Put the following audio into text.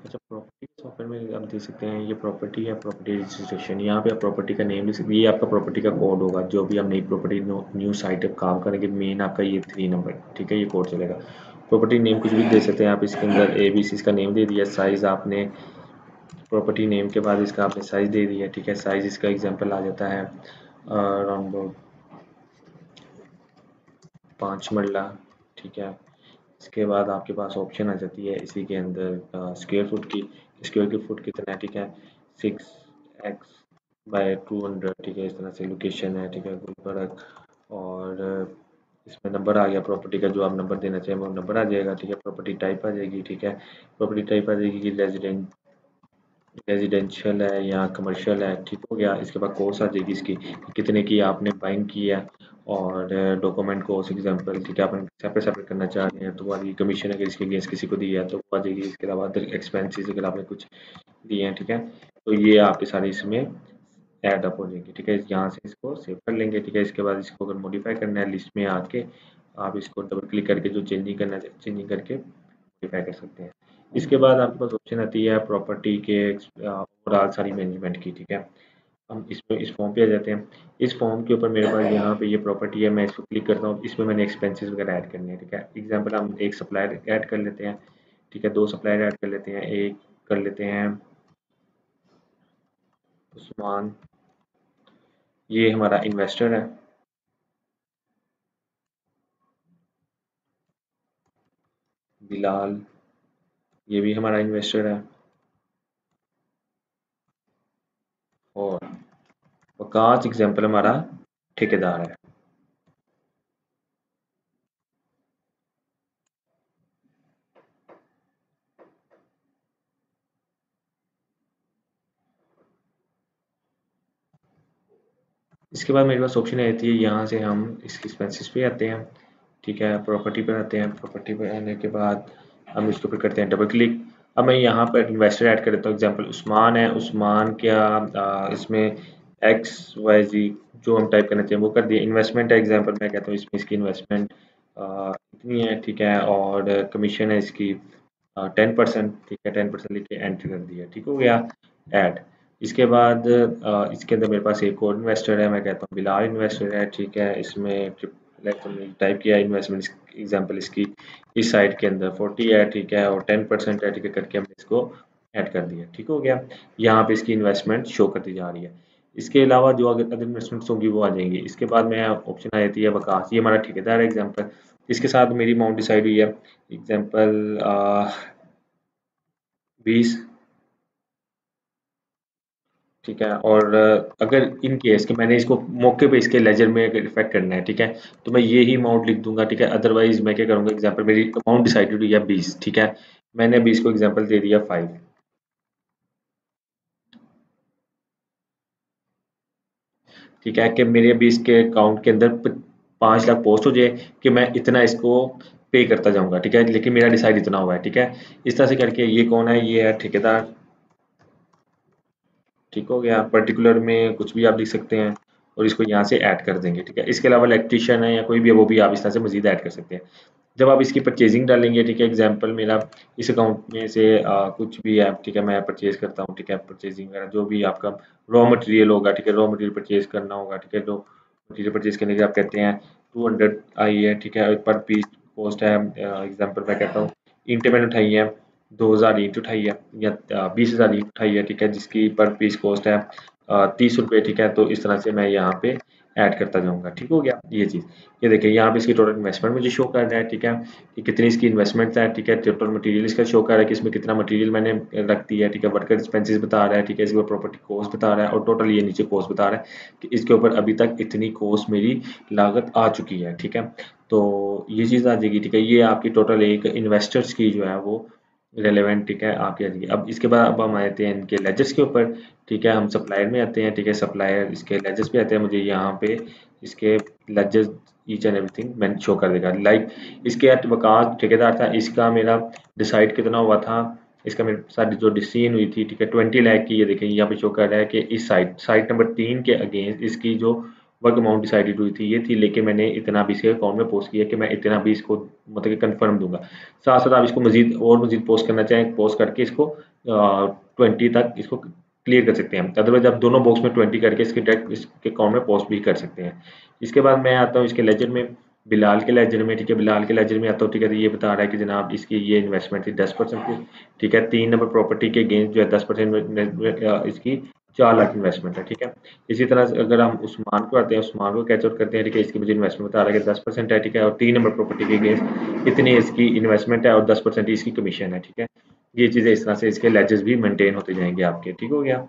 अच्छा, property software में आप देख सकते हैं, ये प्रॉपर्टी है, प्रॉपर्टी रजिस्ट्रेशन। यहाँ पे आप प्रॉपर्टी का नेम, ये आपका प्रॉपर्टी का कोड होगा। जो भी आप नई प्रॉपर्टी न्यू साइट पर काम करेंगे, मेन आपका ये 3 नंबर, ठीक है, ये कोड चलेगा। प्रॉपर्टी नेम कुछ भी दे सकते हैं आप इसके अंदर। ABC इसका नेम दे दिया। साइज़ आपने प्रॉपर्टी नेम के बाद इसका आपने साइज़ दे दिया, ठीक है। साइज़ इसका एग्जांपल आ जाता है अराउंड 5 मरला, ठीक है। इसके बाद आपके पास ऑप्शन आ जाती है इसी के अंदर स्क्वायर फुट की। स्क्वायर फुट कितना है, ठीक है, 6x/200, ठीक है। इस तरह से लोकेशन है, ठीक है, गुलबर्ग। और इसमें नंबर आ गया प्रॉपर्टी का, जो आप नंबर देना चाहें वो नंबर आ जाएगा, ठीक है। प्रॉपर्टी टाइप आ जाएगी, ठीक है। प्रॉपर्टी टाइप आ जाएगी कि रेजिडेंशियल है या कमर्शियल है, ठीक हो गया। इसके बाद कोर्स आ जाएगी इसकी, कितने की आपने बाइंग की है, और डॉक्यूमेंट कोर्स एग्जांपल, ठीक है। अपन सेपरेट करना चाह रहे हैं तो वाली कमीशन अगर इसके अगेंस्ट किसी को दी है तो वो आ जाएगी। इसके अलावा अदर एक्सपेंसेस अगर आपने कुछ दिए हैं, ठीक है, तो ये आपके सारे इसमें ऐड अप हो जाएंगे, ठीक है। यहाँ से इसको सेव कर लेंगे, ठीक है। इसके बाद इसको अगर मॉडिफाई करना है लिस्ट में आके, आप इसको डबल क्लिक करके जो चेंजिंग करना है चेंजिंग करके मॉडिफाई कर सकते हैं। इसके बाद आपके पास ऑप्शन आती है प्रॉपर्टी के ओवरऑल सारी मैनेजमेंट की, ठीक है। हम इसमें इस फॉर्म पे आ जाते हैं। इस फॉर्म के ऊपर मेरे पास यहाँ पे ये प्रॉपर्टी है, मैं इसको क्लिक करता हूँ। इसमें मैंने एक्सपेंसेस वगैरह ऐड करने हैं, ठीक है। एग्जांपल हम एक सप्लायर ऐड कर लेते हैं, ठीक है। 2 सप्लायर ऐड कर लेते हैं। एक कर लेते हैं उस्मान, ये हमारा इन्वेस्टर है। बिलाल, ये भी हमारा इन्वेस्टर है। और वकास एग्जांपल हमारा ठेकेदार है। इसके बाद मेरे पास ऑप्शन आती है, यहाँ से हम इसके एक्सपेंसेस पे आते हैं, ठीक है। प्रॉपर्टी पर आते हैं। प्रॉपर्टी पर आने के बाद हम इसके ऊपर करते हैं डबल क्लिक। अब मैं यहाँ पर इन्वेस्टर ऐड कर देता हूँ। एग्जांपल उस्मान है। उस्मान क्या इसमें XYZ जो हम टाइप करना चाहिए वो कर दिए। इन्वेस्टमेंट है, एग्जांपल मैं कहता हूँ इसमें इसकी इन्वेस्टमेंट इतनी है, ठीक है। और कमीशन है इसकी 10%, ठीक है। 10% लिख के एंटर कर दिया, ठीक हो गया ऐड। इसके बाद इसके अंदर मेरे पास एक और इन्वेस्टर है, मैं कहता हूँ बिलाल इन्वेस्टर है, ठीक है। इसमें टाइप किया इन्वेस्टमेंट एग्जांपल इसकी इस साइड के अंदर 40 है, ठीक है, और 10% है, ठीक है, करके हमने इसको ऐड कर दिया, ठीक हो गया। यहाँ पे इसकी इन्वेस्टमेंट शो करती जा रही है। इसके अलावा जो अगर अदर इन्वेस्टमेंट्स होंगी वो आ जाएंगी। इसके बाद में ऑप्शन आ जाती है वकास, ये हमारा ठेकेदार है एग्जांपल। इसके साथ मेरी अमाउंट डिसाइड हुई है, एग्जांपल 20, ठीक है। और अगर इन केस कि मैंने इसको मौके पे इसके लेजर में अगर इफेक्ट करना है, ठीक है, तो मैं ये ही अमाउंट लिख दूंगा, ठीक है। अदरवाइज मैं क्या करूंगा, एग्जांपल मेरी अमाउंट डिसाइडेड हुई है 20, ठीक है, मैंने 20 को एग्जांपल दे दिया 5, ठीक है, कि मेरे 20 के अकाउंट के अंदर 5 लाख पोस्ट हो जाए कि मैं इतना इसको पे करता जाऊंगा, ठीक है, लेकिन मेरा डिसाइड इतना हुआ है, ठीक है। इस तरह से करके ये कौन है, ये है ठेकेदार, ठीक हो गया। पर्टिकुलर में कुछ भी आप लिख सकते हैं और इसको यहाँ से ऐड कर देंगे, ठीक है। इसके अलावा इलेक्ट्रीशियन है या कोई भी है वो भी आप इस तरह से मजीद ऐड कर सकते हैं। जब आप इसकी परचेजिंग डालेंगे, ठीक है, एग्जांपल मेरा इस अकाउंट में से कुछ भी है, ठीक है, मैं परचेज करता हूँ, ठीक है, परचेजिंग वगैरह जो भी आपका रॉ मटेरियल होगा, ठीक है, रॉ मटेरियल परचेज करना होगा, ठीक है। जो मटेरियल परचेज करने के आप कहते हैं 200 आई है, ठीक है, पर पीस कॉस्ट है। एग्जांपल मैं कहता हूँ ईंटें मैंने उठाई हैं 2000 ईंट उठाई है या 20,000 ईंट उठाई है, ठीक है, जिसकी पर पीस कॉस्ट है 30 रुपये, ठीक है। तो इस तरह से मैं यहाँ पे ऐड करता जाऊंगा, ठीक हो गया ये चीज़। ये देखिए यहाँ पे इसकी टोटल इन्वेस्टमेंट मुझे शो कर रहा है, ठीक है, कि कितनी इसकी इन्वेस्टमेंट है, ठीक है। टोटल मटेरियल इसका शो कर रहा है कि इसमें कितना मटेरियल मैंने रख दिया है, ठीक है। वर्कर एक्सपेंसेस बता रहा है, ठीक है, इसके ऊपर प्रॉपर्टी कॉस्ट बता रहा है, और टोटल ये नीचे कॉस्ट बता रहा है कि इसके ऊपर अभी तक इतनी कॉस्ट मेरी लागत आ चुकी है, ठीक है। तो ये चीज़ आ जाएगी, ठीक है। ये आपकी टोटल एक इन्वेस्टर्स की जो है वो रेलेवेंट, ठीक है, आपकी आ जाएगी। अब इसके बाद अब हम आते हैं इनके लेजर्स के ऊपर, ठीक है। हम सप्लायर में आते हैं, ठीक है, सप्लायर इसके लेजर्स पे आते हैं। मुझे यहाँ पे इसके लेजर्स ईच एंड एवरीथिंग मैंने शो कर देगा। लाइक इसके वकास ठेकेदार था, इसका मेरा डिसाइड कितना हुआ था, इसका मेरे साथ जो डिसीजन हुई थी, ठीक है, 20 लाख की। ये देखें यहाँ पे शो कर रहा है कि इस साइट साइट नंबर 3 के अगेंस्ट इसकी जो वर्क अमाउंट डिसाइडेड हुई थी ये थी, लेकिन मैंने इतना भी इसके अकाउंट में पोस्ट किया कि मैं इतना भी इसको मतलब कि कंफर्म दूंगा। साथ साथ आप इसको मजीद पोस्ट करना चाहें, पोस्ट करके इसको 20 तक इसको क्लियर कर सकते हैं। अदरवाइज आप दोनों बॉक्स में 20 करके इसके डायरेक्ट इसके अकाउंट में पोस्ट भी कर सकते हैं। इसके बाद मैं आता हूँ इसके लेजर में, बिलाल के लेजर में, ठीक है। बिलाल के लेजर में आता हूँ, ठीक है। तो ये बता रहा है कि जनाब इसकी ये इन्वेस्टमेंट थी 10% की, ठीक है। 3 नंबर प्रॉपर्टी के गेंस जो है 10% इसकी 4 लाख इन्वेस्टमेंट है, ठीक है। इसी तरह से अगर हम उस्मान को आते हैं, उस्मान को कैच आउट करते हैं, ठीक है। इसकी मुझे इन्वेस्टमेंट बता रहा है कि 10% है, ठीक है। और 3 नंबर प्रॉपर्टी के गेंस इतनी इसकी इन्वेस्टमेंट है और 10% इसकी कमीशन है, ठीक है। ये चीज़ें इस तरह से इसके लेजेस भी मेंटेन होते जाएंगे आपके, ठीक हो गया।